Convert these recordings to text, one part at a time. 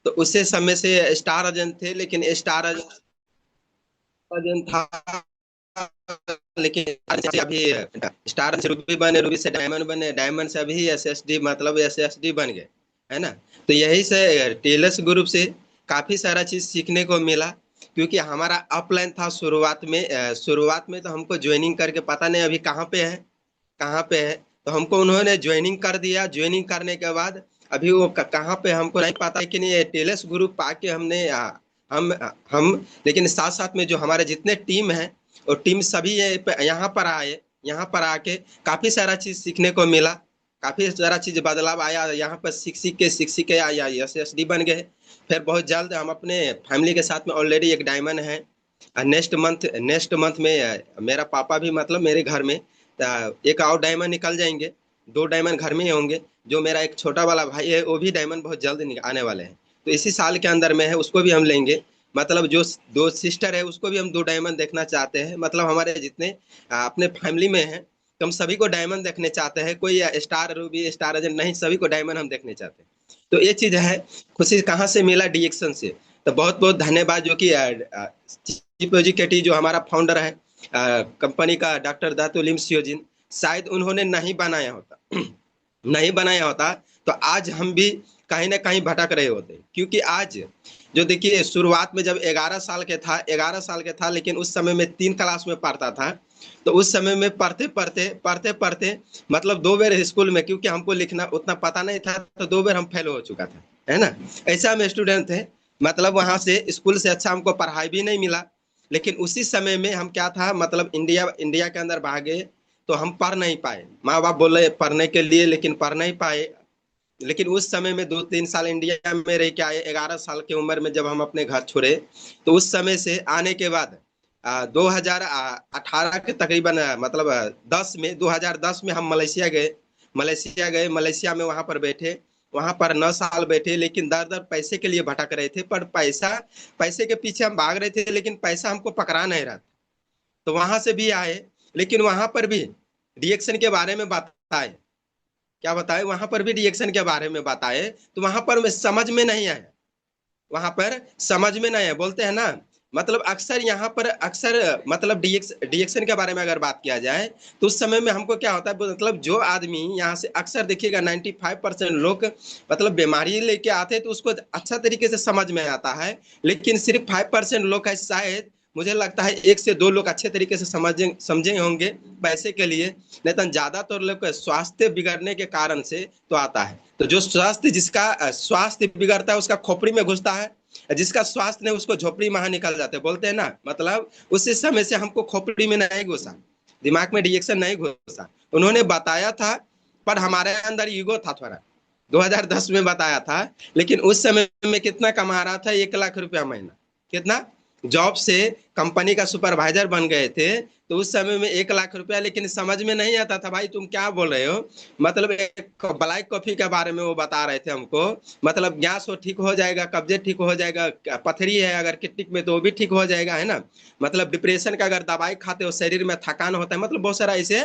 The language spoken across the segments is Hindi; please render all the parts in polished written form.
तो उसे समय से स्टार एजेंट थे, लेकिन स्टार एजेंट था, लेकिन अभी स्टार से रूबी बने, रूबी से डायमंड बने, डायमंड से अभी एसएसडी मतलब एसएसडी बन गए, है ना। तो यही से टेलर्स ग्रुप से काफी सारा चीज सीखने को मिला, क्योंकि हमारा अपलाइन था शुरुआत में तो हमको ज्वाइनिंग करके पता नहीं अभी कहाँ पे है। तो हमको उन्होंने ज्वाइनिंग कर दिया, ज्वाइनिंग करने के बाद अभी वो कहाँ पे हमको नहीं पता, लेकिन ये टेलर्स ग्रुप आके हम हम लेकिन साथ साथ में जो हमारे जितने टीम हैं, और टीम सभी यहाँ पर आए, यहाँ पर आके काफी सारा चीज सीखने को मिला, काफी सारा चीज बदलाव आया, यहाँ पर सीख सीख के आया एसएसडी बन गए। फिर बहुत जल्द हम अपने फैमिली के साथ में ऑलरेडी एक डायमंड है। नेक्स्ट मंथ में मेरा पापा भी मतलब मेरे घर में एक और डायमंड निकल जाएंगे, दो डायमंड घर में ही होंगे। जो मेरा एक छोटा वाला भाई है वो भी डायमंड बहुत जल्द आने वाले हैं, तो इसी साल के अंदर में है, उसको भी हम लेंगे। मतलब जो दो सिस्टर है उसको भी हम दो डायमंड देखना चाहते हैं, मतलब हमारे जितने अपने फैमिली में हैं, तो हम सभी को डायमंड देखने चाहते हैं। कोई स्टार रूबी स्टार एजेंट नहीं, सभी को डायमंड हम देखने चाहते हैं। तो ये चीज है। खुशी कहाँ से मिला? डीएक्शन से। तो बहुत बहुत धन्यवाद, जो कि चीफ एग्जीक्यूटिव जो हमारा फाउंडर है कंपनी का, डॉक्टर दातु लिमसियोजिन, शायद उन्होंने नहीं बनाया होता नहीं बनाया होता तो आज हम भी कहीं ना कहीं भटक रहे होते, क्योंकि आज जो देखिए शुरुआत में जब 11 साल के था, लेकिन उस समय में 3 क्लास में पढ़ता था। तो उस समय में पढ़ते पढ़ते मतलब 2 बार स्कूल में, क्योंकि हमको लिखना उतना पता नहीं था, तो 2 बार हम फेल हो चुका था, है ना। ऐसा हम स्टूडेंट थे, मतलब वहां से स्कूल से अच्छा हमको पढ़ाई भी नहीं मिला। लेकिन उसी समय में हम क्या था, मतलब इंडिया इंडिया के अंदर भागे, तो हम पढ़ नहीं पाए। माँ बाप बोले पढ़ने के लिए, लेकिन पढ़ नहीं पाए। लेकिन उस समय में 2-3 साल इंडिया में रह के आए, 11 साल की उम्र में जब हम अपने घर छोड़े, तो उस समय से आने के बाद 2018 के तकरीबन मतलब 2010 में हम मलेशिया गए। मलेशिया में वहां पर बैठे, वहां पर 9 साल बैठे, लेकिन दर दर पैसे के लिए भटक रहे थे। पर पैसे के पीछे हम भाग रहे थे, लेकिन पैसा हमको पकड़ा नहीं रहा था। तो वहां से भी आए, लेकिन वहां पर भी रिएक्शन के बारे में बताए। क्या बताए? वहां पर भी रिएक्शन के बारे में बताए, तो वहां पर समझ में नहीं आया। वहां पर समझ में नहीं आया, बोलते हैं ना। मतलब अक्सर यहाँ पर अक्सर मतलब डीएक्शन के बारे में अगर बात किया जाए, तो उस समय में हमको क्या होता है, मतलब जो आदमी यहाँ से अक्सर देखिएगा 95% लोग मतलब बीमारी लेके आते हैं, तो उसको अच्छा तरीके से समझ में आता है। लेकिन सिर्फ 5% लोग है शायद, मुझे लगता है 1 से 2 लोग अच्छे तरीके से समझे होंगे पैसे के लिए। नहीं तो ज्यादातर लोग का स्वास्थ्य बिगड़ने के कारण से तो आता है। तो जो जिसका स्वास्थ्य बिगड़ता है उसका खोपड़ी में घुसता है, जिसका स्वास्थ्य नहीं उसको झोपड़ी में निकल जाते हैं, बोलते हैं ना। मतलब उसी समय से हमको खोपड़ी में नहीं घुसा, दिमाग में रिएक्शन नहीं घुसा। उन्होंने बताया था, पर हमारे अंदर ईगो था थोड़ा। 2010 में बताया था, लेकिन उस समय में कितना कमा रहा था? 1 लाख रुपया महीना। कितना? जॉब से कंपनी का सुपरवाइजर बन गए थे, तो उस समय में 1 लाख रुपया, लेकिन समझ में नहीं आता था, भाई तुम क्या बोल रहे हो। मतलब एक ब्लैक कॉफी के बारे में वो बता रहे थे हमको। मतलब गैस हो ठीक हो जाएगा, कब्जे ठीक हो जाएगा, पथरी है अगर किडनी में तो वो भी ठीक हो जाएगा, है ना। मतलब डिप्रेशन का अगर दवाई खाते हो शरीर में थकान होता है, मतलब बहुत सारा ऐसे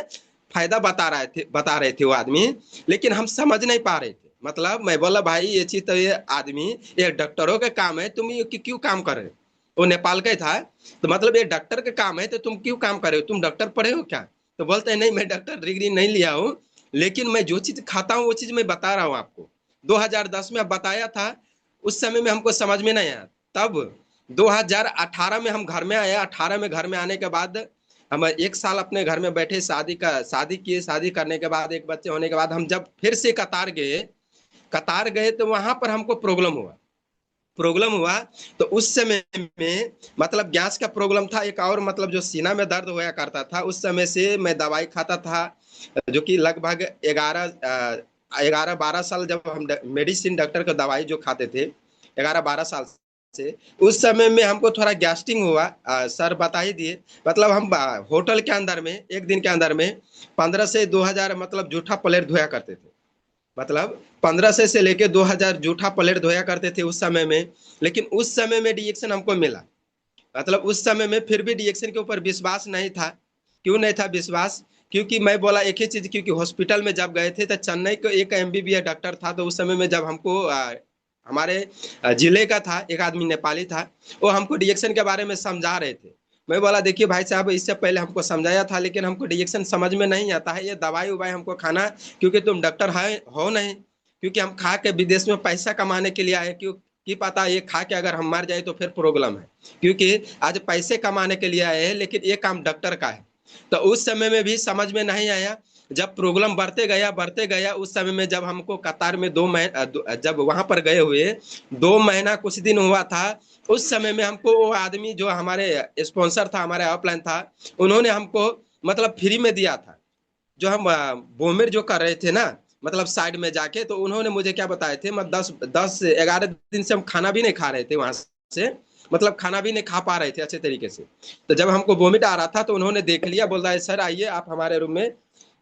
फायदा बता रहे थे वो आदमी। लेकिन हम समझ नहीं पा रहे थे। मतलब मैं बोला भाई ये चीज तो ये आदमी, ये डॉक्टरों का काम है, तुम ये क्यों काम कर रहे हो। वो नेपाल का ही था। तो मतलब ये डॉक्टर का काम है, तो तुम क्यों काम कर रहे हो, तुम डॉक्टर पढ़े हो क्या? तो बोलते हैं नहीं मैं डॉक्टर डिग्री नहीं लिया हूँ, लेकिन मैं जो चीज खाता हूँ वो चीज मैं बता रहा हूँ आपको। 2010 में बताया था, उस समय में हमको समझ में नहीं आया। तब 2018 में हम घर में आए, 18 में घर में आने के बाद हम 1 साल अपने घर में बैठे, शादी किए, शादी करने के बाद एक बच्चे होने के बाद हम जब फिर से कतार गए तो वहां पर हमको प्रॉब्लम हुआ। तो उस समय में मतलब गैस का प्रॉब्लम था एक, और मतलब जो सीना में दर्द होया करता था, उस समय से मैं दवाई खाता था, जो कि लगभग 11-12 साल जब हम मेडिसिन डॉक्टर का दवाई जो खाते थे, 11-12 साल से। उस समय में हमको थोड़ा गैस्ट्रिंग हुआ, सर बता ही दिए। मतलब हम होटल के अंदर में एक दिन के अंदर में 15 से 2000 मतलब जूठा प्लेट धोया करते थे। मतलब 1500 से लेके 2000 जूठा प्लेट धोया करते थे उस समय में। लेकिन उस समय में रिएक्शन हमको मिला। मतलब उस समय में फिर भी रिएक्शन के ऊपर विश्वास नहीं था। क्यों नहीं था विश्वास? क्योंकि मैं बोला एक ही चीज, क्योंकि हॉस्पिटल में जब गए थे तो चेन्नई को एक एमबीबीएस डॉक्टर था, तो उस समय में जब हमको हमारे जिले का था, एक आदमी नेपाली था, वो हमको डिएक्शन के बारे में समझा रहे थे। मैं बोला देखिए भाई साहब, इससे पहले हमको समझाया था लेकिन हमको डिएक्शन समझ में नहीं आता है, ये दवाई उवाई हमको खाना, क्योंकि तुम डॉक्टर है हो नहीं, क्योंकि हम खा के विदेश में पैसा कमाने के लिए आए, क्यों की पता ये खा के अगर हम मर जाए तो फिर प्रॉब्लम है, क्योंकि आज पैसे कमाने के लिए आए हैं लेकिन ये काम डॉक्टर का है। तो उस समय में भी समझ में नहीं आया। जब प्रॉब्लम बढ़ते गया, उस समय में जब हमको कतार में 2 महीना, जब वहां पर गए हुए 2 महीना कुछ दिन हुआ था, उस समय में हमको वो आदमी जो हमारे स्पॉन्सर था, हमारे अपलाइन था, उन्होंने हमको मतलब फ्री में दिया था। जो हम बोमेर जो कर रहे थे ना, मतलब साइड में जाके, तो उन्होंने मुझे क्या बताए थे, मतलब 10-11 दिन से हम खाना भी नहीं खा रहे थे वहां से, मतलब खाना भी नहीं खा पा रहे थे अच्छे तरीके से। तो जब हमको वोमिट आ रहा था तो उन्होंने देख लिया, बोल रहा है सर आइए आप हमारे रूम में,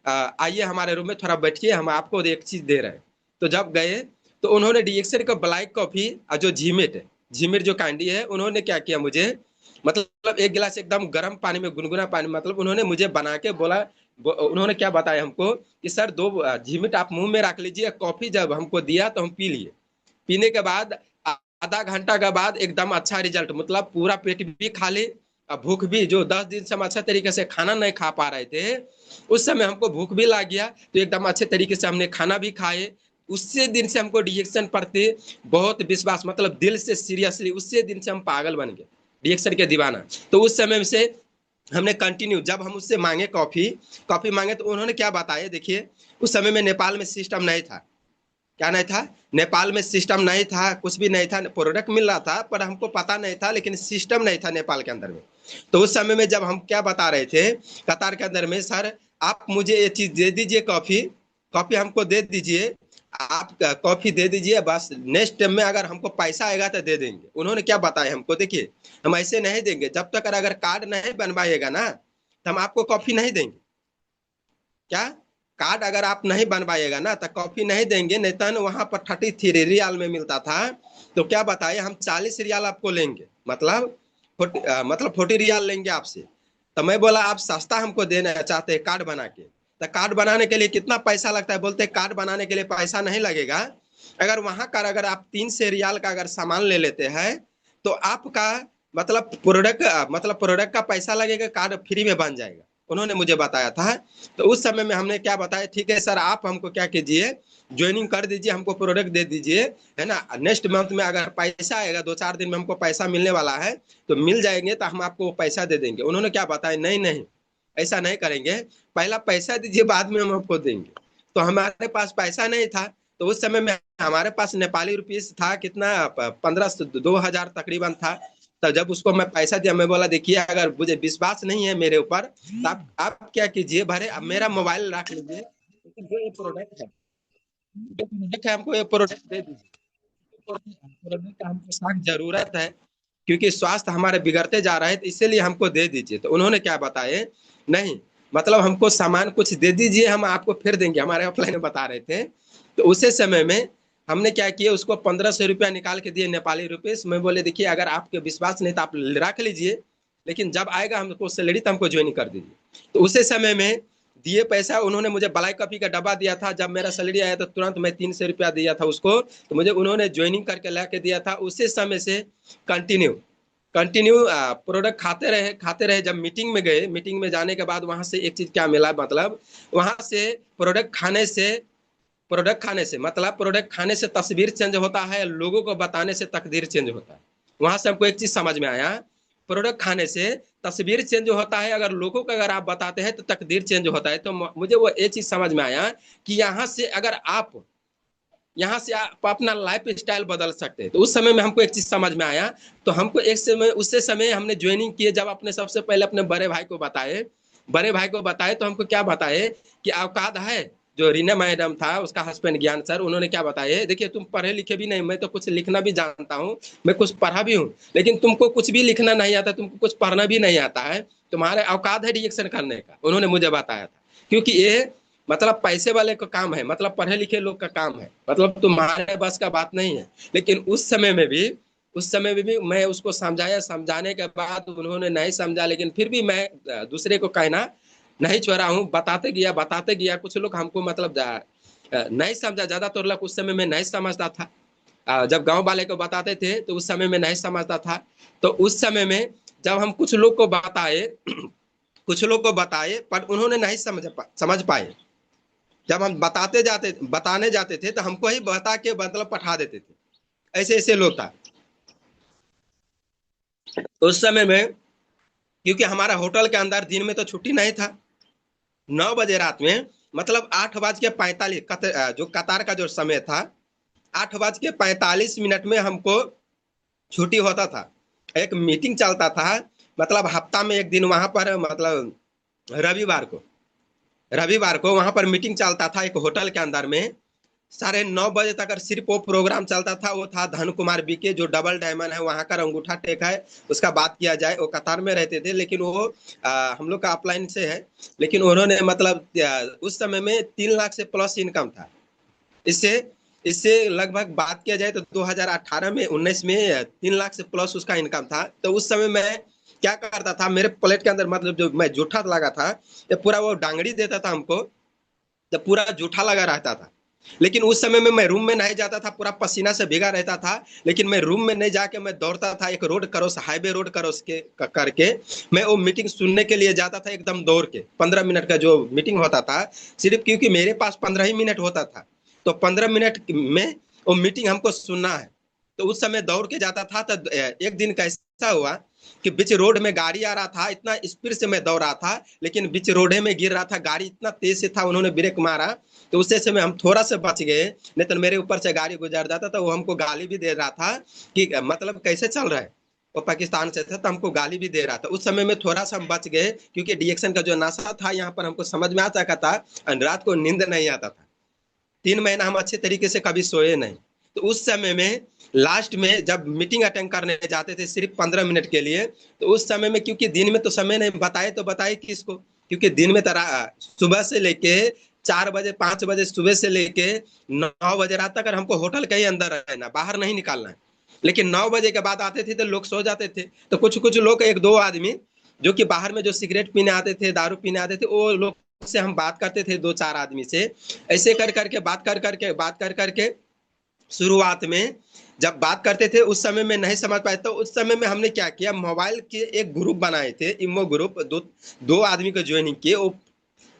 आइए हमारे रूम में थोड़ा बैठिए, हम आपको एक चीज दे रहे हैं। तो जब गए तो उन्होंने डिएक्शन का ब्लैक कॉफी और जो झीमिट है, झीमिट जो कैंडी है, उन्होंने क्या किया मुझे, मतलब एक गिलास एकदम गर्म पानी में, गुनगुना पानी, मतलब उन्होंने मुझे बना के बोला, उन्होंने क्या बताया हमको कि सर 2 झीमिट आप मुंह में रख लीजिए, कॉफी जब हमको दिया तो हम पी लिए। पीने के बाद आधा घंटा के बाद एकदम अच्छा रिजल्ट, मतलब पूरा पेट भी खाली, भूख भी, जो 10 दिन से हम अच्छा तरीके से खाना नहीं खा पा रहे थे, उस समय हमको भूख भी लग गया, तो एकदम अच्छे तरीके से हमने खाना भी खाए। उससे दिन से हमको डिएक्शन प्रति बहुत विश्वास, मतलब दिल से सीरियसली, उससे दिन से हम पागल बन गए, डिएक्शन के दीवाना। तो उस समय से हमने कंटिन्यू, जब हम उससे मांगे कॉफी कॉफी मांगे तो उन्होंने क्या बताया, देखिए उस समय में नेपाल में सिस्टम नहीं था। क्या नहीं था? नेपाल में सिस्टम नहीं था, कुछ भी नहीं था, प्रोडक्ट मिल रहा था पर हमको पता नहीं था, लेकिन सिस्टम नहीं था नेपाल के अंदर में। तो उस समय में जब हम क्या बता रहे थे कतार के अंदर में, सर आप मुझे ये चीज दे दीजिए, कॉफी कॉफी हमको दे दीजिए, आप कॉफी दे दीजिए, बस नेक्स्ट टाइम में अगर हमको पैसा आएगा तो दे देंगे। उन्होंने क्या बताया हमको, देखिए हम ऐसे नहीं देंगे, जब तक अगर कार्ड नहीं बनवाइएगा ना तो हम आपको कॉफी नहीं देंगे। क्या? कार्ड अगर आप नहीं बनवाइएगा ना तो कॉफी नहीं देंगे। नहीं तो वहां पर 33 रियाल में मिलता था, तो क्या बताइए, हम 40 रियाल आपको लेंगे, मतलब 40 रियाल लेंगे आपसे। तो मैं बोला आप सस्ता हमको देना चाहते हैं कार्ड बना के, तो कार्ड बनाने के लिए कितना पैसा लगता है? बोलते कार्ड बनाने के लिए पैसा नहीं लगेगा, अगर वहां का अगर आप 300 रियाल का अगर सामान ले लेते हैं तो आपका मतलब प्रोडक्ट का पैसा लगेगा, कार्ड फ्री में बन जाएगा। उन्होंने मुझे बताया था। तो उस समय में हमने क्या बताया, ठीक है सर आप हमको क्या कीजिए, ज्वाइनिंग कर दीजिए, हमको प्रोडक्ट दे दीजिए, है ना, नेक्स्ट मंथ में अगर पैसा आएगा, 2-4 दिन में हमको पैसा मिलने वाला है, तो मिल जाएंगे तो हम आपको पैसा दे देंगे। उन्होंने क्या बताया, नहीं नहीं ऐसा नहीं करेंगे, पहला पैसा दीजिए बाद में हम आपको देंगे। तो हमारे पास पैसा नहीं था, तो उस समय में हमारे पास नेपाली रुपीस था कितना, 1500-2000 तकरीबन था। तो जब उसको मैं पैसा दिया, मैं बोला देखिए अगर मुझे विश्वास नहीं है मेरे ऊपर तो आप क्या कीजिए, भरे अब मेरा मोबाइल रख लीजिए, लेकिन जो ये प्रोडक्ट है हमको ये प्रोडक्ट दे दीजिए, प्रोडक्ट का हमको सख्त जरूरत है, क्योंकि स्वास्थ्य हमारे बिगड़ते जा रहा है, तो इसीलिए हमको दे दीजिए। तो उन्होंने क्या बताए, नहीं मतलब हमको सामान कुछ दे दीजिए, हम आपको फिर देंगे, हमारे ऑफलाइन बता रहे थे। तो उसी समय में हमने क्या किया, उसको 1500 रुपया निकाल के दिए नेपाली रुपीस। मैं बोले देखिए अगर आपके विश्वास नहीं तो आप रख लीजिए, लेकिन जब आएगा हमको सैलरी तो हमको ज्वाइन कर दीजिए। तो उसी समय में दिए पैसा, उन्होंने मुझे ब्लैक कॉफी का डब्बा दिया था। जब मेरा सैलरी आया तो तुरंत मैं 300 रुपया दिया था उसको, तो मुझे उन्होंने ज्वाइनिंग करके ला के दिया था। उसी समय से कंटिन्यू कंटिन्यू प्रोडक्ट खाते रहे। जब मीटिंग में गए, मीटिंग में जाने के बाद वहां से एक चीज क्या मिला, मतलब वहां से प्रोडक्ट खाने से तस्वीर चेंज होता है, लोगों को बताने से तकदीर चेंज होता है। वहां से हमको एक चीज समझ में आया, प्रोडक्ट खाने से तस्वीर चेंज होता है, अगर लोगों को अगर आप बताते हैं तो तकदीर चेंज होता है। तो मुझे वो ये चीज समझ में आया कि यहाँ से आप अपना लाइफ स्टाइल बदल सकते हैं। तो उस समय में हमको एक चीज समझ में आया, तो हमको एक समय उससे समय हमने ज्वाइनिंग किए। जब अपने सबसे पहले अपने बड़े भाई को बताए तो हमको क्या बताए कि औकात है। जो रीना मैडम था उसका हस्बैंड ज्ञान सर, उन्होंने क्या बताया, देखिए तुम पढ़े लिखे भी नहीं, मैं तो कुछ लिखना भी जानता हूँ, मैं कुछ पढ़ा भी हूँ, लेकिन तुमको कुछ भी लिखना नहीं आता, तुमको कुछ पढ़ना भी नहीं आता है, तुम्हारे औकात है रिएक्शन करने का, उन्होंने मुझे बताया था। क्योंकि ये मतलब पैसे वाले का काम है, मतलब पढ़े लिखे लोग का काम है, मतलब तुम्हारे बस का बात नहीं है। लेकिन उस समय में भी मैं उसको समझाया, समझाने के बाद उन्होंने नहीं समझा, लेकिन फिर भी मैं दूसरे को कहना नहीं छोड़ा हूँ, बताते गया। कुछ लोग हमको मतलब नहीं समझा, ज्यादातर लोग उस समय में नहीं समझता था। जब गांव वाले को बताते थे तो उस समय में नहीं समझता था। तो उस समय में जब हम कुछ लोग को बताए पर उन्होंने नहीं समझ पाए। जब हम बताने जाते थे तो हमको ही बता के मतलब पठा देते थे। ऐसे ऐसे लोग था उस समय में। क्योंकि हमारा होटल के अंदर दिन में तो छुट्टी नहीं था। 9 बजे रात में मतलब 8:45 जो कतार का जो समय था, 8:45 में हमको छुट्टी होता था। एक मीटिंग चलता था, मतलब हफ्ता में एक दिन वहां पर, मतलब रविवार को रविवार को वहां पर मीटिंग चलता था एक होटल के अंदर में। 9:30 तक अगर सिर्फ वो प्रोग्राम चलता था। वो था धन कुमार बीके, जो डबल डायमंड है वहां का अंगूठा टेक है। उसका बात किया जाए, वो कतार में रहते थे, लेकिन वो हम लोग का अपलाइन से है। लेकिन उन्होंने मतलब उस समय में 3 लाख से प्लस इनकम था। इससे इससे लगभग बात किया जाए तो 2018 में 19 में 3 लाख से प्लस उसका इनकम था। तो उस समय मैं क्या करता था, मेरे प्लेट के अंदर मतलब जो मैं जूठा लगा था, ये पूरा वो डांगड़ी देता था हमको, जब पूरा जूठा लगा रहता था। लेकिन उस समय में मैं रूम में नहीं जाता था, पूरा पसीना से भीगा रहता था। लेकिन मैं रूम में नहीं जाके मैं दौड़ता था, एक road cross, highway road cross के करके मैं वो मीटिंग सुनने के लिए जाता था, एकदम दौड़ के। 15 मिनट का जो मीटिंग होता था, सिर्फ क्योंकि मेरे पास 15 ही मिनट होता था, तो 15 मिनट में वो मीटिंग हमको सुनना है। तो उस समय दौड़ के जाता था। तो एक दिन कैसा हुआ कि बीच रोड में गाड़ी आ रहा था, इतना स्पीड से मैं दौड़ रहा था, लेकिन बीच रोडे में गिर रहा था। गाड़ी इतना तेज से था, उन्होंने ब्रेक मारा तो उससे से में हम थोड़ा सा बच गए, नहीं तो मेरे ऊपर से गाड़ी गुजर जाता। तो वो हमको गाली भी दे रहा था कि मतलब कैसे चल रहा है। वो पाकिस्तान से था तो हमको गाली भी दे रहा था। उस समय में थोड़ा सा हम बच गए, क्योंकि डिएक्शन का जो नशा था यहाँ पर हमको समझ में आ सका था, और रात को नींद नहीं आता था। 3 महीना हम अच्छे तरीके से कभी सोए नहीं। तो उस समय में लास्ट में जब मीटिंग अटेंड करने जाते थे सिर्फ 15 मिनट के लिए, तो उस समय में क्योंकि दिन में तो समय नहीं, बताए तो बताए किसको, क्योंकि दिन में सुबह से लेके 4 बजे 5 बजे सुबह से लेके 9 बजे रात तक अगर हमको होटल के ही अंदर रहना, बाहर नहीं निकालना है। लेकिन 9 बजे के बाद आते थे तो लोग सो जाते थे। तो कुछ कुछ लोग, एक दो आदमी जो कि बाहर में जो सिगरेट पीने आते थे, दारू पीने आते थे, वो लोग से हम बात करते थे, 2 4 आदमी से। ऐसे कर करके बात कर करके शुरुआत में जब बात करते थे उस समय में नहीं समझ पाए, तो उस समय में हमने क्या किया, मोबाइल के एक ग्रुप बनाए थे, इमो ग्रुप। दो आदमी को ज्वाइनिंग किए। वो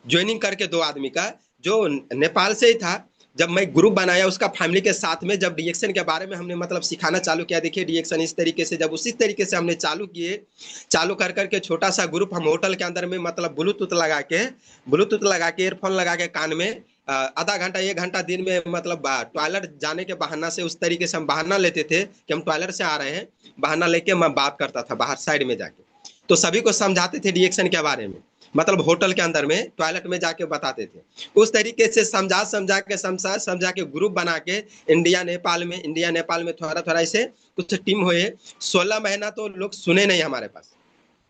ज्वाइनिंग करके 2 आदमी का, जो नेपाल से ही था, जब मैं ग्रुप बनाया उसका फैमिली के साथ में, जब रिएक्शन के बारे में हमने मतलब सिखाना चालू किया, देखिए रिएक्शन इस तरीके से, जब उसी तरीके से हमने चालू किए, चालू कर करके छोटा सा ग्रुप हम होटल के अंदर में मतलब ब्लूटूथ लगा के ईयरफोन लगा के कान में आधा घंटा 1 घंटा दिन में, मतलब टॉयलेट जाने के बहाना से, उस तरीके से हम बहाना लेते थे कि हम टॉयलेट से आ रहे हैं, बहाना लेके मैं बात करता था बाहर साइड में जाके। तो सभी को समझाते थे रिएक्शन के बारे में, मतलब होटल के अंदर में टॉयलेट में जाके बताते थे। उस तरीके से समझा के ग्रुप बना के इंडिया नेपाल में थोड़ा थोड़ा ऐसे कुछ टीम हुए। 16 महीना तो लोग सुने नहीं हमारे पास।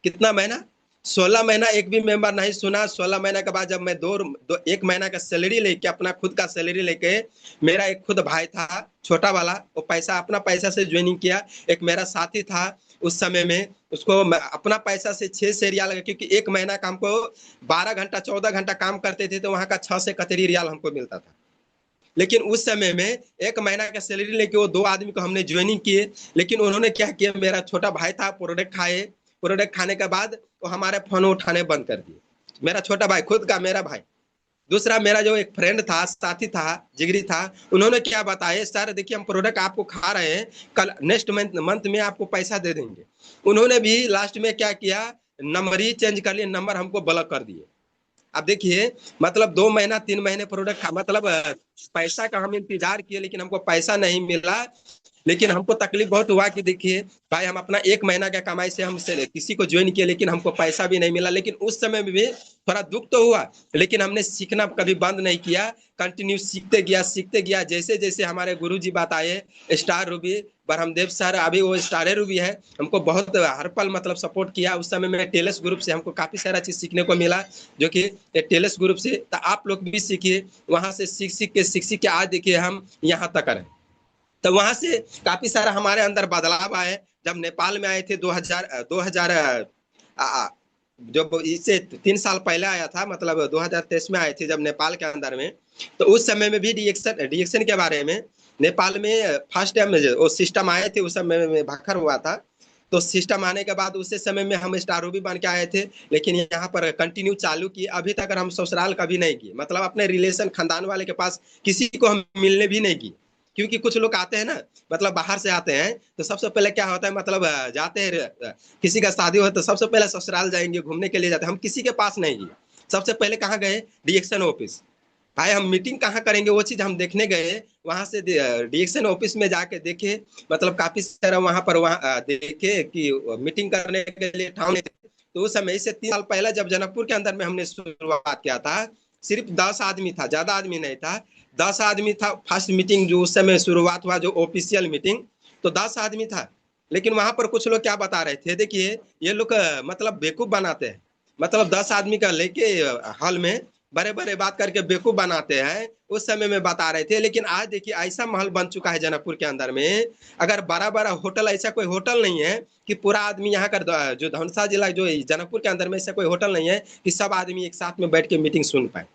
कितना महीना? 16 महीना एक भी मेंबर नहीं सुना। 16 महीना के बाद जब मैं 1 महीना का सैलरी लेके, अपना खुद का सैलरी लेके, मेरा एक खुद भाई था छोटा वाला, वो अपना पैसा से ज्वाइनिंग किया। एक मेरा साथी था उस समय में, उसको अपना पैसा से 6 से रियाल लगा, क्योंकि 1 महीना का हमको 12 घंटा 14 घंटा काम करते थे, तो वहां का 6 से 31 रियाल हमको मिलता था। लेकिन उस समय में 1 महीना का सैलरी लेके वो 2 आदमी को हमने ज्वाइनिंग किए। लेकिन उन्होंने क्या किया, मेरा छोटा भाई था, प्रोडक्ट खाने के बाद वो हमारे फोन उठाने बंद कर दिए। मेरा छोटा भाई, खुद का मेरा भाई। दूसरा मेरा जो एक फ्रेंड था, साथी था, जिगरी था, उन्होंने क्या बताया, सर देखिए हम प्रोडक्ट आपको खा रहे हैं, कल नेक्स्ट मंथ में आपको पैसा दे देंगे। उन्होंने भी लास्ट में क्या किया, नंबर ही चेंज कर लिए, नंबर हमको ब्लॉक कर दिए। अब देखिए, मतलब 2 महीना 3 महीने प्रोडक्ट खा, मतलब पैसा का हम इंतजार किए, लेकिन हमको पैसा नहीं मिला। लेकिन हमको तकलीफ बहुत हुआ कि देखिए भाई, हम अपना 1 महीना का कमाई से हम किसी को ज्वाइन किए, लेकिन हमको पैसा भी नहीं मिला। लेकिन उस समय में भी थोड़ा दुख तो हुआ, लेकिन हमने सीखना कभी बंद नहीं किया। कंटिन्यू सीखते गया। जैसे जैसे हमारे गुरु जी बताए, स्टार रूबी ब्रह्मदेव सर, अभी वो स्टार रूबी है, हमको बहुत हर पल मतलब सपोर्ट किया। उस समय में टेलस ग्रुप से हमको काफी सारा चीज सीखने को मिला, जो कि टेलस ग्रुप से। तो आप लोग भी सीखिए, वहां से सीख के आज देखिए हम यहाँ तक रहे। तो वहां से काफी सारा हमारे अंदर बदलाव आए। जब नेपाल में आए थे 2000 जब इससे 3 साल पहले आया था, मतलब 2023 में आए थे जब नेपाल के अंदर में। तो उस समय में भी रिएक्शन के बारे में नेपाल में फर्स्ट टाइम वो सिस्टम आए थे, उस समय में भाखर हुआ था। तो सिस्टम आने के बाद उसी समय में हम स्टार भी बन के आए थे, लेकिन यहाँ पर कंटिन्यू चालू किए। अभी तक हम ससुराल कभी नहीं किए, मतलब अपने रिलेशन खानदान वाले के पास किसी को हम मिलने भी नहीं किए। क्योंकि कुछ लोग आते हैं ना, मतलब बाहर से आते हैं, तो सबसे पहले क्या होता है, मतलब जाते हैं किसी का शादी हो तो सबसे पहले ससुराल जाएंगे, घूमने के लिए जाते हैं। हम किसी के पास नहीं गए। सबसे पहले कहाँ गए, डीएक्शन ऑफिस। भाई हम मीटिंग कहाँ करेंगे, वो चीज हम देखने गए। वहां से डीएक्शन ऑफिस में जाके देखे, मतलब काफी सारा वहां पर देखे कि मीटिंग करने के लिए ठाव नहीं थे। तो उस समय से 3 साल पहले जब जनकपुर के अंदर में हमने शुरुआत किया था, सिर्फ 10 आदमी था, ज्यादा आदमी नहीं था। 10 आदमी था। फर्स्ट मीटिंग जो उस समय शुरुआत हुआ, जो ऑफिशियल मीटिंग, तो 10 आदमी था। लेकिन वहां पर कुछ लोग क्या बता रहे थे, देखिए ये लोग मतलब बेवकूफ बनाते हैं। मतलब 10 आदमी का लेके हॉल में बड़े बड़े बात करके बेवकूफ बनाते हैं, उस समय में बता रहे थे। लेकिन आज देखिए ऐसा महल बन चुका है जनकपुर के अंदर में, अगर बड़ा बड़ा होटल, ऐसा कोई होटल नहीं है कि पूरा आदमी यहाँ का जो धनुषा जिला जो जनकपुर के अंदर में, ऐसा कोई होटल नहीं है कि सब आदमी एक साथ में बैठ के मीटिंग सुन पाए।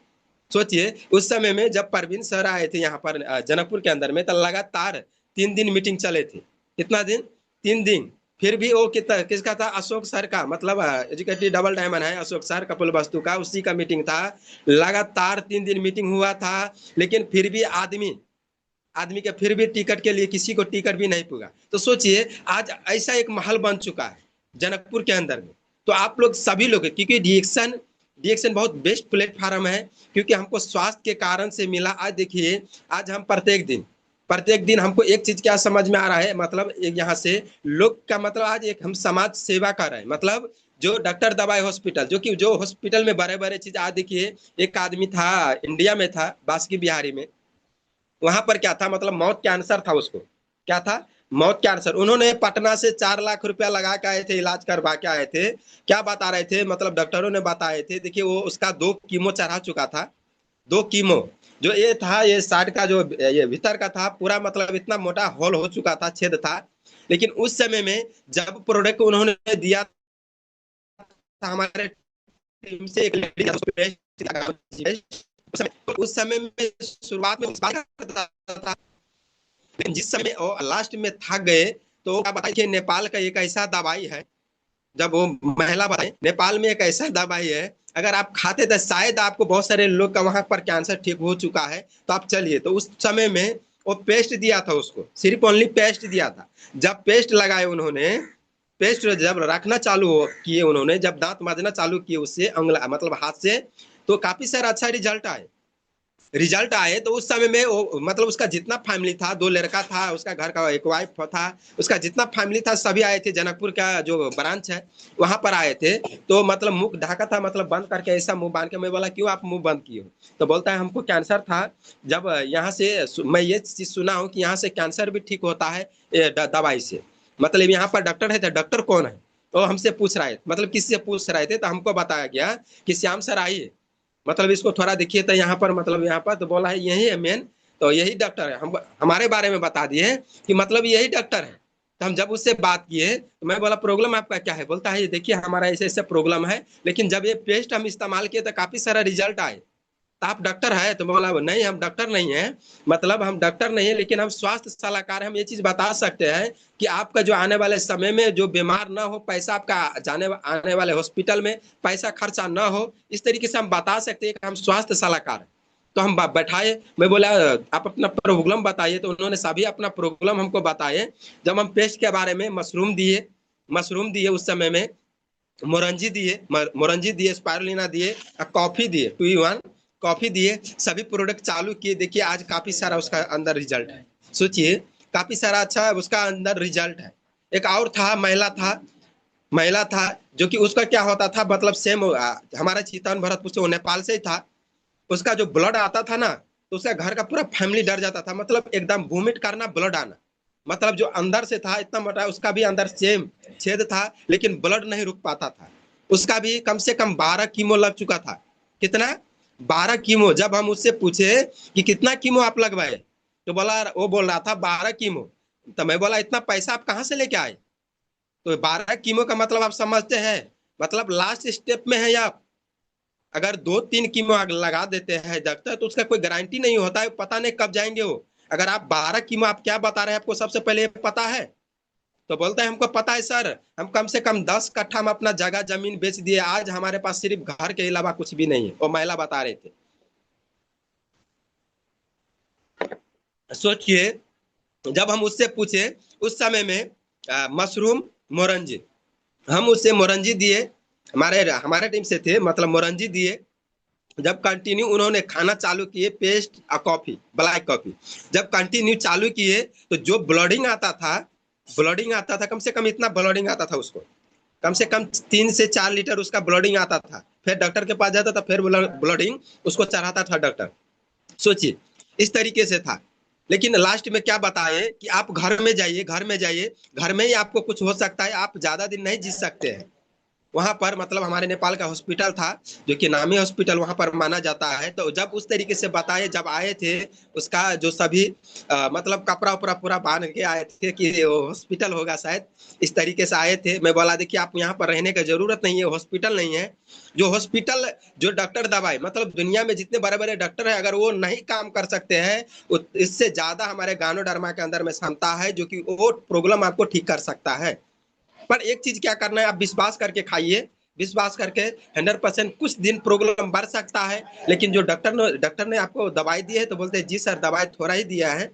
सोचिए उस समय में जब परवीन सर आए थे यहाँ पर जनकपुर के अंदर में, तो लगातार 3 दिन मीटिंग चले थे। कितना दिन, 3 दिन। फिर भी वो कितना किसका था, अशोक सर का, मतलब एजुकेटिव डबल डायमंड है अशोक सर, कपिल वस्तु का, उसी का मीटिंग था। लगातार 3 दिन मीटिंग हुआ था। लेकिन फिर भी आदमी आदमी के फिर भी टिकट के लिए किसी को टिकट भी नहीं पुगा। तो सोचिए आज ऐसा एक महल बन चुका है जनकपुर के अंदर में। तो आप लोग सभी लोग, क्योंकि डीएक्शन डीएक्शन बहुत बेस्ट प्लेटफॉर्म है, क्योंकि हमको स्वास्थ्य के कारण से मिला। आज देखिए, आज हम प्रत्येक दिन हमको एक चीज क्या समझ में आ रहा है, मतलब एक यहाँ से लोग का, मतलब आज एक हम समाज सेवा कर रहे हैं। मतलब जो डॉक्टर दवाई हॉस्पिटल, जो हॉस्पिटल में बड़े बड़े चीज, आज देखिए एक आदमी था इंडिया में था, बासुकी बिहारी में। वहां पर क्या था, मतलब मौत कैंसर था उसको। क्या था, मौत कैंसर। उन्होंने पटना से 4 लाख रुपया लगा के आए थे, इलाज करवा के आए थे। क्या बता रहे थे, मतलब डॉक्टरों ने बताए थे, देखिए वो उसका 2 कीमो चढ़ा चुका था। 2 कीमो, जो ये था, ये साइड का जो ये भीतर का था पूरा, मतलब इतना मोटा होल हो चुका था, छेद था। लेकिन उस समय में जब प्रोडक्ट उन्होंने दिया था, हमारे टीम से एक लेडी, उस समय में शुरुआत में करता था। लेकिन जिस समय वो लास्ट में थक गए, तो क्या बताइए, नेपाल का एक ऐसा दवाई है, जब वो महिला बताए, नेपाल में एक ऐसा दवाई है, अगर आप खाते तो शायद आपको, बहुत सारे लोग का वहां पर कैंसर ठीक हो चुका है, तो आप चलिए। तो उस समय में वो पेस्ट दिया था उसको, सिर्फ ओनली पेस्ट दिया था। जब पेस्ट लगाए उन्होंने, पेस्ट जब रखना चालू किए उन्होंने, जब दांत माजना चालू किए उससे, अंगला मतलब हाथ से, तो काफी सारा अच्छा रिजल्ट आए। तो उस समय में वो, मतलब उसका जितना फैमिली था, 2 लड़का था, उसका घर का एक वाइफ था, उसका जितना फैमिली था सभी आए थे। जनकपुर का जो ब्रांच है वहां पर आए थे। तो मतलब मुंह ढका था, मतलब बंद करके, ऐसा मुंह बांध के। मैं बोला क्यों आप मुंह बंद किए हो, तो बोलता है हमको कैंसर था। जब यहाँ से मैं ये चीज सुना हूँ कि यहाँ से कैंसर भी ठीक होता है दवाई से। मतलब यहाँ पर डॉक्टर है, तो डॉक्टर कौन है, तो हमसे पूछ रहे थे, मतलब किसी से पूछ रहे थे, तो हमको बताया गया कि श्याम सर आइए, मतलब इसको थोड़ा देखिए, तो यहाँ पर, मतलब यहाँ पर, तो बोला है यही है मेन, तो यही डॉक्टर है। हम हमारे बारे में बता दिए कि मतलब यही डॉक्टर है। तो हम जब उससे बात किए, तो मैं बोला प्रॉब्लम आपका क्या है, बोलता है ये देखिए हमारा ऐसे ऐसे प्रॉब्लम है, लेकिन जब ये पेस्ट हम इस्तेमाल किए तो काफी सारा रिजल्ट आए। तो आप डॉक्टर है, तो बोला नहीं हम डॉक्टर नहीं है, मतलब हम डॉक्टर नहीं है, लेकिन हम स्वास्थ्य सलाहकार, हम ये चीज बता सकते हैं कि आपका जो आने वाले समय में जो बीमार ना हो, पैसा आपका जाने आने वाले हॉस्पिटल में पैसा खर्चा ना हो, इस तरीके से हम बता सकते हैं कि हम स्वास्थ्य सलाहकार। तो हम बैठाए, मैं बोला आप अपना प्रॉब्लम बताइए, तो उन्होंने सभी अपना प्रॉब्लम हमको बताए। जब हम पेस्ट के बारे में, मशरूम दिए उस समय में, मोरंजी दिए, स्पायरुलिना दिए, कॉफी दिए 2 in 1 कॉफी दिए, सभी प्रोडक्ट चालू किए। देखिए आज काफी सारा उसका अंदर रिजल्ट है। सोचिए काफी सारा अच्छा उसका अंदर रिजल्ट है। एक और था, महिला था जो कि उसका क्या होता था, मतलब सेम हमारा चेतन भरतपुर से, वो नेपाल से ही था। उसका जो ब्लड आता था ना, तो उसका घर का पूरा फैमिली डर जाता था, मतलब एकदम वोमिट करना, ब्लड आना। मतलब जो अंदर से था इतना मोटा, उसका भी अंदर सेम छेद था, लेकिन ब्लड नहीं रुक पाता था। उसका भी कम से कम 12 कीमो लग चुका था। कितना, 12 कीमो। जब हम उससे पूछे कि कितना कीमो आप लगवाए, तो वो बोल रहा था 12 कीमो। तो मैं बोला इतना पैसा आप कहाँ से लेके आए, तो 12 कीमो का मतलब आप समझते हैं, मतलब लास्ट स्टेप में है आप। अगर 2-3 कीमो लगा देते हैं डॉक्टर, तो उसका कोई गारंटी नहीं होता है, पता नहीं कब जाएंगे वो। अगर आप 12 कीमो आप क्या बता रहे हैं, आपको सबसे पहले पता है? तो बोलते हैं हमको पता है सर, हम कम से कम 10 कट्ठा हम अपना जगह जमीन बेच दिए, आज हमारे पास सिर्फ घर के अलावा कुछ भी नहीं है। वो महिला बता रहे थे। सोचिए, जब हम उससे पूछे उस समय में मशरूम मोरंजी, हम उससे मोरंजी दिए, हमारे हमारे टीम से थे, मतलब मोरंजी दिए। जब कंटिन्यू उन्होंने खाना चालू किए, पेस्ट और कॉफी, ब्लैक कॉफी जब कंटिन्यू चालू किए, तो जो ब्लडिंग आता था, ब्लडिंग आता था, कम से कम इतना ब्लडिंग आता था उसको, कम से कम 3 से 4 लीटर उसका ब्लडिंग आता था। फिर डॉक्टर के पास जाता था, फिर ब्लडिंग उसको चढ़ाता था डॉक्टर। सोचिए, इस तरीके से था। लेकिन लास्ट में क्या बताए कि आप घर में जाइए, घर में जाइए, घर में ही आपको कुछ हो सकता है, आप ज्यादा दिन नहीं जी सकते हैं। वहां पर मतलब हमारे नेपाल का हॉस्पिटल था, जो कि नामी हॉस्पिटल वहां पर माना जाता है। तो जब उस तरीके से बताए, जब आए थे, उसका जो सभी मतलब कपड़ा उपड़ा पूरा बांध के आए थे कि वो हॉस्पिटल होगा शायद, इस तरीके से आए थे। मैं बोला देखिए, आप यहाँ पर रहने की जरूरत नहीं है, हॉस्पिटल नहीं है। जो हॉस्पिटल, जो डॉक्टर दवाई, मतलब दुनिया में जितने बड़े बड़े डॉक्टर हैं, अगर वो नहीं काम कर सकते हैं, इससे ज्यादा हमारे गानोडर्मा के अंदर में क्षमता है, जो कि वो प्रॉब्लम आपको ठीक कर सकता है। पर एक चीज क्या करना है, आप विश्वास करके खाइए, विश्वास करके 100%। कुछ दिन प्रॉब्लम बढ़ सकता है, लेकिन जो डॉक्टर ने आपको दवाई दी है, तो बोलते हैं जी सर दवाई थोड़ा ही दिया है,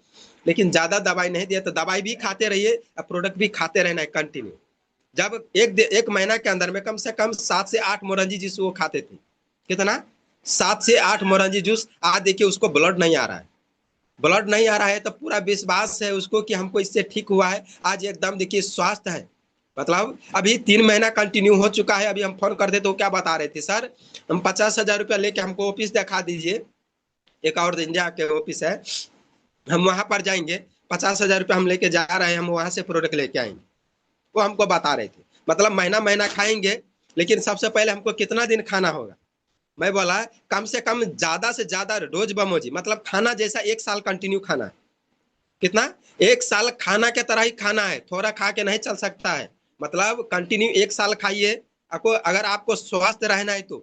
लेकिन ज्यादा दवाई नहीं दिया। तो दवाई भी खाते रहिए और प्रोडक्ट भी खाते रहना है कंटिन्यू। जब एक महीना के अंदर में कम से कम 7 से 8 मोरंजी जूस वो खाते थे। कितना? 7 से 8 मोरंजी जूस। आज देखिए उसको ब्लड नहीं आ रहा है, ब्लड नहीं आ रहा है, तो पूरा विश्वास है उसको कि हमको इससे ठीक हुआ है। आज एकदम देखिए स्वास्थ्य है। मतलब अभी 3 महीना कंटिन्यू हो चुका है। अभी हम फोन करते तो क्या बता रहे थे, सर हम 50,000 रुपया लेके हमको ऑफिस दिखा दीजिए, एक और इंडिया के ऑफिस है, हम वहां पर जाएंगे, 50,000 रुपया हम लेके जा रहे हैं, हम वहां से प्रोडक्ट लेके आएंगे। वो हमको बता रहे थे, मतलब महीना महीना खाएंगे, लेकिन सबसे पहले हमको कितना दिन खाना होगा। मैं बोला कम से कम ज्यादा से ज्यादा रोज बमोजी, मतलब खाना जैसा 1 साल कंटिन्यू खाना है। कितना? 1 साल खाना के तरह ही खाना है, थोड़ा खा के नहीं चल सकता है। मतलब कंटिन्यू 1 साल खाइए, आपको अगर आपको स्वस्थ रहना है तो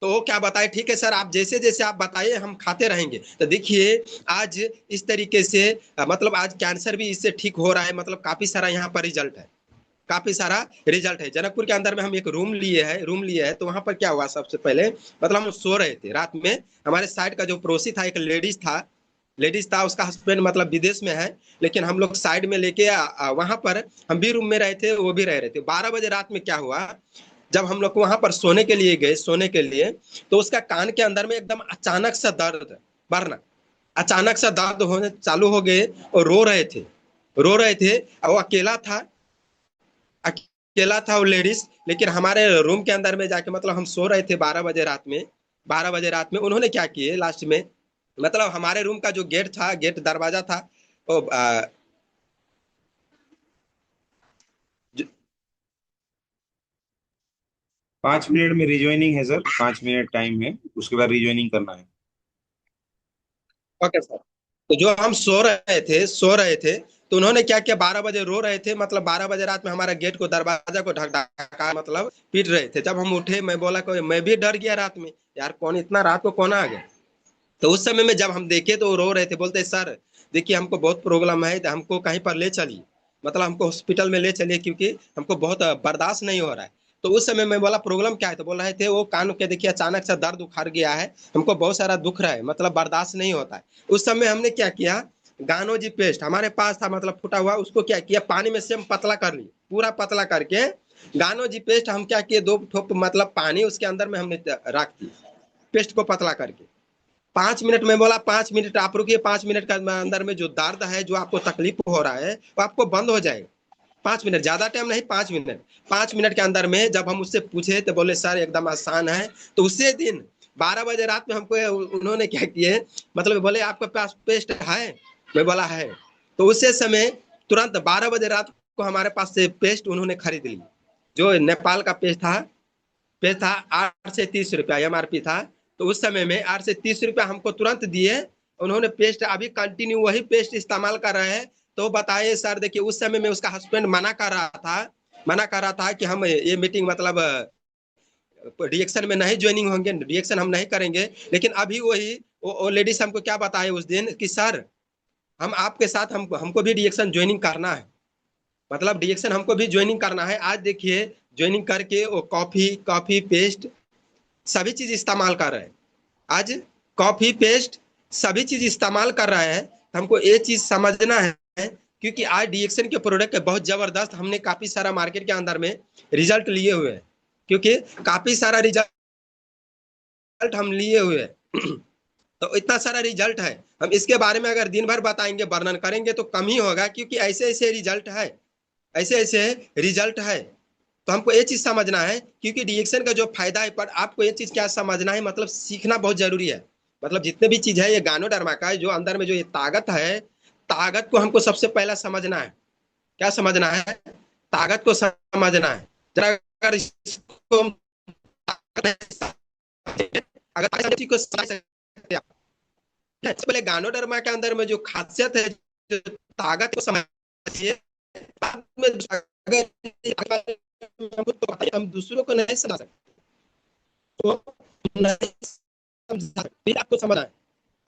वो क्या बताए, ठीक है सर आप जैसे जैसे आप बताइए हम खाते रहेंगे। तो देखिए आज इस तरीके से मतलब आज कैंसर भी इससे ठीक हो रहा है, मतलब काफी सारा यहाँ पर रिजल्ट है, काफी सारा रिजल्ट है। जनकपुर के अंदर में हम एक रूम लिए हैं, तो वहां पर क्या हुआ, सबसे पहले मतलब हम सो रहे थे रात में, हमारे साइड का जो पड़ोसी था, एक लेडीज था, उसका हस्बैंड मतलब विदेश में है, लेकिन हम लोग साइड में लेके वहां पर हम भी रूम में रहे थे, वो भी रह रहे थे। 12 बजे रात में क्या हुआ, जब हम लोग वहां पर सोने के लिए गए, सोने के लिए, तो उसका कान के अंदर में एकदम अचानक सा दर्द बढ़ना, अचानक सा दर्द होने चालू हो गए, और रो रहे थे, और वो अकेला था वो लेडीज। लेकिन हमारे रूम के अंदर में जाके, मतलब हम सो रहे थे 12 बजे रात में उन्होंने क्या किए लास्ट में, मतलब हमारे रूम का जो गेट था, गेट दरवाजा था, वो 5 मिनट में रिज्वाइनिंग है सर, 5 मिनट टाइम है, उसके बाद रिज्वाइनिंग करना है। Okay sir. तो जो हम सो रहे थे, तो उन्होंने क्या किया, 12 बजे रो रहे थे, मतलब 12 बजे रात में हमारा गेट को, दरवाजा को ढक ढका, मतलब पीट रहे थे। जब हम उठे, मैं बोला कोई, मैं भी डर गया रात में, यार कौन इतना रात को कौन आ गया। तो उस समय में जब हम देखे तो वो रो रहे थे, बोलते सर देखिए हमको बहुत प्रॉब्लम है, तो हमको कहीं पर ले चलिए, मतलब हमको हॉस्पिटल में ले चलिए, क्योंकि हमको बहुत बर्दाश्त नहीं हो रहा है। तो उस समय मैं बोला प्रॉब्लम क्या है, तो बोल रहे थे वो कान के देखिए अचानक से दर्द उखड़ गया है, हमको बहुत सारा दुख रहा है, मतलब बर्दाश्त नहीं होता है। उस समय हमने क्या किया, गानोजी पेस्ट हमारे पास था, मतलब फूटा हुआ, उसको क्या किया, पानी में से हम पतला कर लिए, पूरा पतला करके गानोजी पेस्ट हम क्या किए, 2 ठोप मतलब पानी उसके अंदर में हमने रख दी, पेस्ट को पतला करके। 5 मिनट में बोला, 5 मिनट आप रुकिए, 5 मिनट का अंदर में जो दर्द है, जो आपको तकलीफ हो रहा है, वो आपको बंद हो जाएगा। 5 मिनट, ज्यादा टाइम नहीं, 5 मिनट। 5 मिनट के अंदर में जब हम उससे पूछे, तो बोले सर एकदम आसान है। तो उसी दिन 12 बजे रात में हमको उन्होंने क्या किए, मतलब बोले आपके पास पेस्ट है, मैं बोला है। तो उसी समय तुरंत 12 बजे रात को हमारे पास से पेस्ट उन्होंने खरीद ली, जो नेपाल का पेस्ट था 8 से 30 रुपया एमआरपी था। तो उस समय में 8 से 30 रुपया हमको तुरंत दिए। उन्होंने पेस्ट अभी कंटिन्यू वही पेस्ट इस्तेमाल कर रहे हैं। तो बताइए सर, देखिए उस समय में उसका हस्बैंड मना कर रहा था कि हम ये मीटिंग मतलब रिएक्शन में नहीं ज्वाइनिंग होंगे, रिएक्शन हम नहीं करेंगे। लेकिन अभी वही वो लेडीज हमको क्या बताए उस दिन कि सर हम आपके साथ हमको भी डीएक्शन ज्वाइनिंग करना है, मतलब डीएक्शन हमको भी ज्वाइनिंग करना है। आज देखिए ज्वाइनिंग करके वो कॉफी कॉफी पेस्ट सभी चीज इस्तेमाल कर रहे हैं। आज कॉफी पेस्ट सभी चीज इस्तेमाल कर रहा है। हमको ये चीज समझना है, क्योंकि आज डीएक्शन के प्रोडक्ट बहुत जबरदस्त हमने काफी सारा मार्केट के अंदर में रिजल्ट लिए हुए हैं, क्योंकि काफी सारा रिजल्ट हम लिए हुए हैं। तो इतना सारा रिजल्ट है, हम इसके बारे में अगर दिन भर बताएंगे वर्णन करेंगे तो कम ही होगा, क्योंकि ऐसे ऐसे रिजल्ट है, ऐसे ऐसे रिजल्ट है। तो हमको ये चीज समझना है, क्योंकि डीएक्शन का जो फायदा है, पर आपको ये चीज क्या समझना है, मतलब सीखना बहुत जरूरी है। मतलब जितने भी चीज है ये गानोडर्मा का जो अंदर में जो ये ताकत है, ताकत को हमको सबसे पहला समझना है। क्या समझना है? ताकत को समझना है। जरा अगर इसको अगर को समझ सकते आप, पहले गानोडर्मा के अंदर में जो खासियत है, जो ताकत को समझिए, बाद में अगर हम दूसरों को नहीं समझा सकते, तो नहीं समझा सकते, आपको समझना है,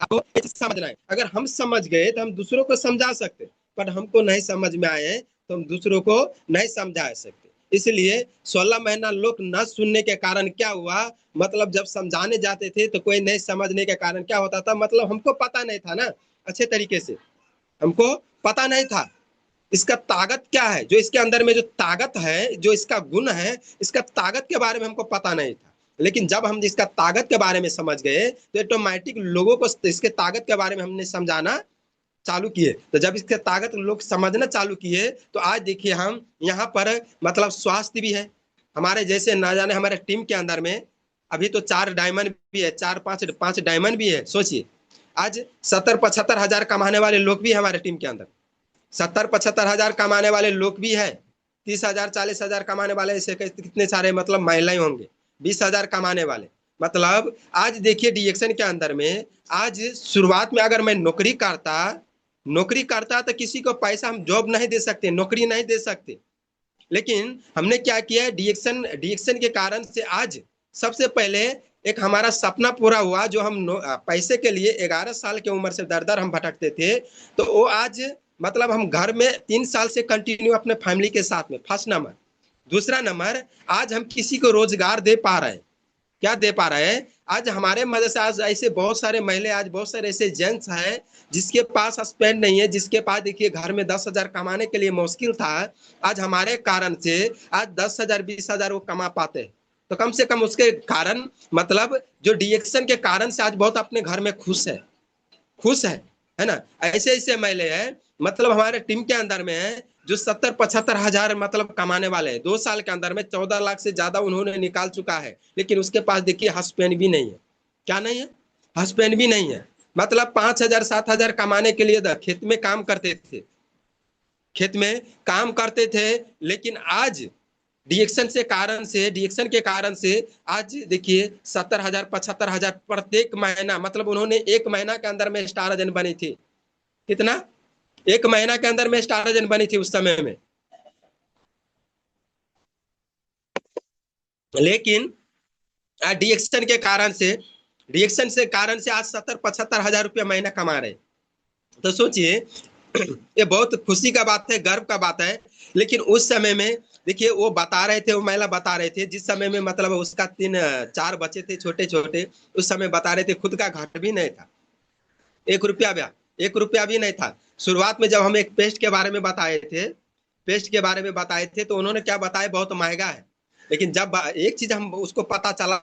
आपको समझना है। अगर हम समझ गए तो हम दूसरों को समझा सकते, पर हमको नहीं समझ में आए तो हम दूसरों को नहीं समझा सकते। इसलिए 16 महीना लोग न सुनने के कारण क्या हुआ, मतलब जब समझाने जाते थे तो कोई नहीं समझने के कारण क्या होता था, मतलब हमको पता नहीं था ना अच्छे तरीके से, हमको पता नहीं था इसका ताकत क्या है, जो इसके अंदर में जो ताकत है, जो इसका गुण है, इसका ताकत के बारे में हमको पता नहीं था। लेकिन जब हम इसका ताकत के बारे में समझ गए तो ऑटोमेटिक लोगों को इसके ताकत के बारे में हमने समझाना चालू किए। तो जब इसके ताकत लोग समझना चालू किए तो आज देखिए हम यहाँ पर मतलब स्वास्थ्य भी है हमारे, जैसे ना जाने हमारे टीम के अंदर में अभी तो 4 डायमंड भी है, 4 5 डायमंड भी है। सोचिए आज 70-75 हजार कमाने वाले लोग भी है हमारे टीम के अंदर, 70-75 हजार कमाने वाले लोग भी है, 30 हजार 40 हजार कमाने वाले ऐसे कितने सारे मतलब महिलाएं होंगे, 20 हजार कमाने वाले। मतलब आज देखिए डीएक्शन के अंदर में आज शुरुआत में अगर मैं नौकरी करता तो किसी को पैसा हम जॉब नहीं दे सकते, नौकरी नहीं दे सकते। लेकिन हमने क्या किया, डीएक्शन के कारण से आज सबसे पहले एक हमारा सपना पूरा हुआ, जो हम पैसे के लिए 11 साल की उम्र से दर दर हम भटकते थे, तो वो आज मतलब हम घर में 3 साल से कंटिन्यू अपने फैमिली के साथ में, फर्स्ट नंबर। दूसरा नंबर, आज हम किसी को रोजगार दे पा रहे हैं। क्या दे पा रहे हैं? आज हमारे मदद से आज ऐसे बहुत सारे महिला, आज बहुत सारे ऐसे जेंट्स हैं जिसके पास हस्बैंड नहीं है, जिसके पास देखिए घर में 10 हजार कमाने के लिए मुश्किल था, आज हमारे कारण से आज 10 हजार 20 हजार वो कमा पाते हैं। तो कम से कम उसके कारण मतलब जो डीएक्शन के कारण से आज बहुत अपने घर में खुश है ना। ऐसे ऐसे महिला है मतलब हमारे टीम के अंदर में है जो 70-75 हजार मतलब कमाने वाले हैं। 2 साल के अंदर में 14 लाख से ज्यादा उन्होंने निकाल चुका है, लेकिन उसके पास देखिए हस्बैंड भी नहीं है। क्या नहीं है? हस्बैंड भी नहीं है। मतलब 5 हजार 7 हजार कमाने के लिए खेत में काम करते थे, खेत में काम करते थे। लेकिन आज डीएक्शन के कारण से आज देखिए 70 हजार 75 हजार प्रत्येक महीना, मतलब उन्होंने एक महीना के अंदर में स्टार एजेंट बनी थी। कितना? एक महीना के अंदर में स्टार एजेंट बनी थी उस समय में। लेकिन डीएक्शन से कारण से आज 70-75 हजार रुपया महीना कमा रहे। तो सोचिए ये बहुत खुशी का बात है, गर्व का बात है। लेकिन उस समय में देखिए वो बता रहे थे, वो महिला बता रहे थे, जिस समय में मतलब उसका 3-4 बच्चे थे छोटे छोटे, उस समय बता रहे थे खुद का घर भी नहीं था, 1 रुपया भी नहीं था। शुरुआत में जब हम एक पेस्ट के बारे में बताए थे तो उन्होंने क्या बताया, बहुत महंगा है। लेकिन जब एक चीज हम उसको पता चला